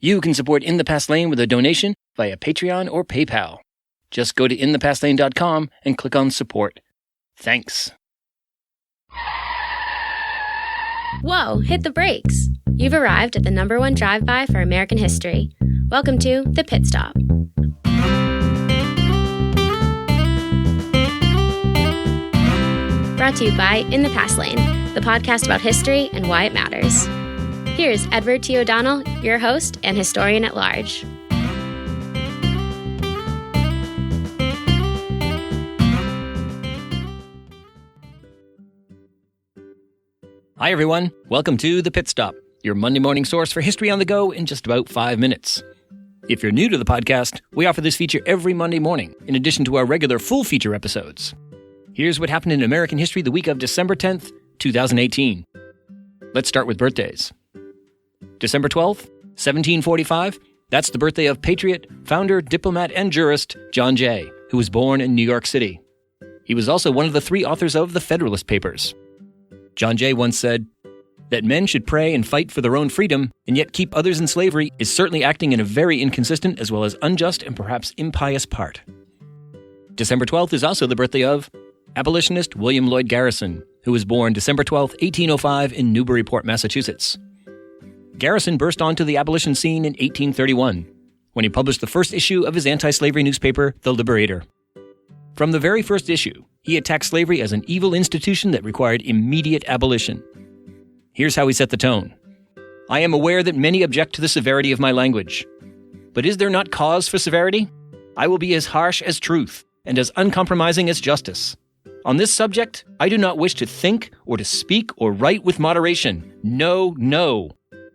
You can support In the Past Lane with a donation via Patreon or PayPal. Just go to inthepastlane.com and click on support. Thanks. Whoa, hit the brakes. You've arrived at the #1 drive-by for American history. Welcome to The Pit Stop. Brought to you by In the Past Lane, the podcast about history and why it matters. Here's Edward T. O'Donnell, your host and historian at large. Hi everyone, welcome to The Pit Stop, your Monday morning source for history on the go in just about 5 minutes. If you're new to the podcast, we offer this feature every Monday morning, in addition to our regular full feature episodes. Here's what happened in American history the week of December 10th, 2018. Let's start with birthdays. December 12th, 1745, that's the birthday of patriot, founder, diplomat, and jurist John Jay, who was born in New York City. He was also one of the 3 authors of the Federalist Papers. John Jay once said, "That men should pray and fight for their own freedom, and yet keep others in slavery, is certainly acting in a very inconsistent as well as unjust and perhaps impious part." December 12th is also the birthday of abolitionist William Lloyd Garrison, who was born December 12th, 1805 in Newburyport, Massachusetts. Garrison burst onto the abolition scene in 1831, when he published the first issue of his anti-slavery newspaper, The Liberator. From the very first issue, he attacked slavery as an evil institution that required immediate abolition. Here's how he set the tone. "I am aware that many object to the severity of my language. But is there not cause for severity? I will be as harsh as truth, and as uncompromising as justice. On this subject, I do not wish to think or to speak or write with moderation. No, no.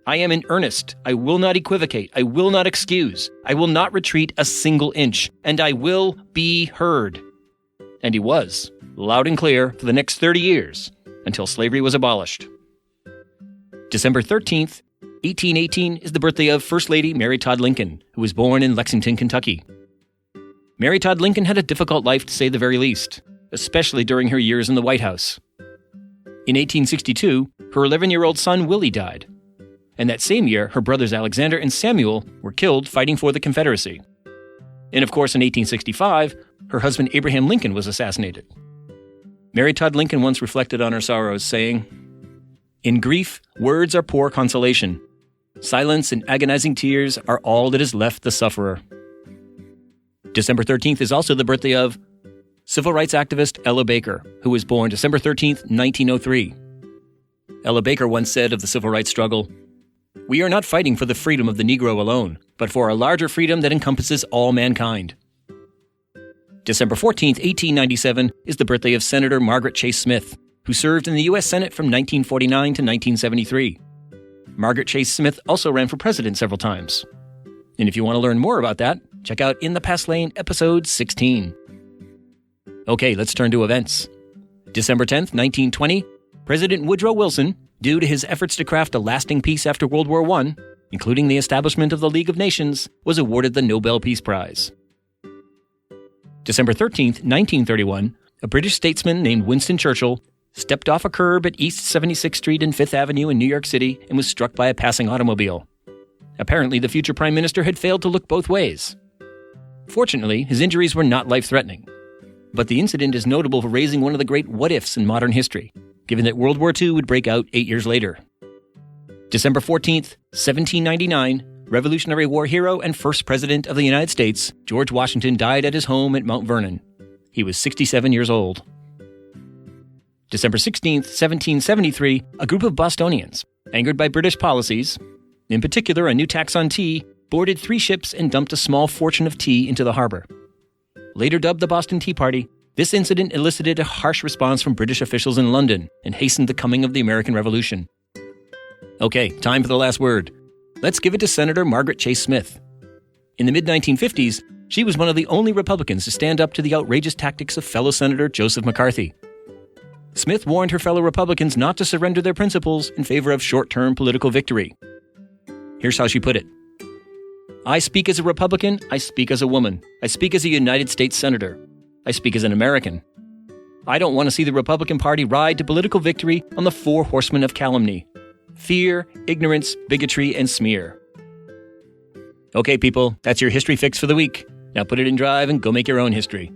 I am in earnest. I will not equivocate. I will not excuse. I will not retreat a single inch. And I will be heard." And he was, loud and clear, for the next 30 years, until slavery was abolished. December 13th, 1818 is the birthday of First Lady Mary Todd Lincoln, who was born in Lexington, Kentucky. Mary Todd Lincoln had a difficult life, to say the very least, especially during her years in the White House. In 1862, her 11-year-old son Willie died. And that same year, her brothers Alexander and Samuel were killed fighting for the Confederacy. And of course, in 1865, her husband Abraham Lincoln was assassinated. Mary Todd Lincoln once reflected on her sorrows, saying, "In grief, words are poor consolation. Silence and agonizing tears are all that is left the sufferer." December 13th is also the birthday of civil rights activist Ella Baker, who was born December 13th, 1903. Ella Baker once said of the civil rights struggle, "We are not fighting for the freedom of the Negro alone, but for a larger freedom that encompasses all mankind." December 14th, 1897 is the birthday of Senator Margaret Chase Smith, who served in the U.S. Senate from 1949 to 1973. Margaret Chase Smith also ran for president several times. And if you want to learn more about that, check out In the Past Lane, episode 16. Okay, let's turn to events. December 10th, 1920, President Woodrow Wilson, due to his efforts to craft a lasting peace after World War I, including the establishment of the League of Nations, was awarded the Nobel Peace Prize. December 13th, 1931, a British statesman named Winston Churchill stepped off a curb at East 76th Street and 5th Avenue in New York City and was struck by a passing automobile. Apparently, the future prime minister had failed to look both ways. Fortunately, his injuries were not life-threatening. But the incident is notable for raising one of the great what-ifs in modern history, given that World War II would break out 8 years later. December 14th, 1799, Revolutionary War hero and first president of the United States, George Washington, died at his home at Mount Vernon. He was 67 years old. December 16th, 1773, a group of Bostonians, angered by British policies, in particular a new tax on tea, boarded 3 ships and dumped a small fortune of tea into the harbor. Later dubbed the Boston Tea Party, this incident elicited a harsh response from British officials in London and hastened the coming of the American Revolution. Okay, time for the last word. Let's give it to Senator Margaret Chase Smith. In the mid-1950s, she was one of the only Republicans to stand up to the outrageous tactics of fellow Senator Joseph McCarthy. Smith warned her fellow Republicans not to surrender their principles in favor of short-term political victory. Here's how she put it. "I speak as a Republican, I speak as a woman. I speak as a United States Senator. I speak as an American. I don't want to see the Republican Party ride to political victory on the 4 horsemen of calumny: fear, ignorance, bigotry, and smear. Okay, people, that's your history fix for the week. Now put it in drive and go make your own history.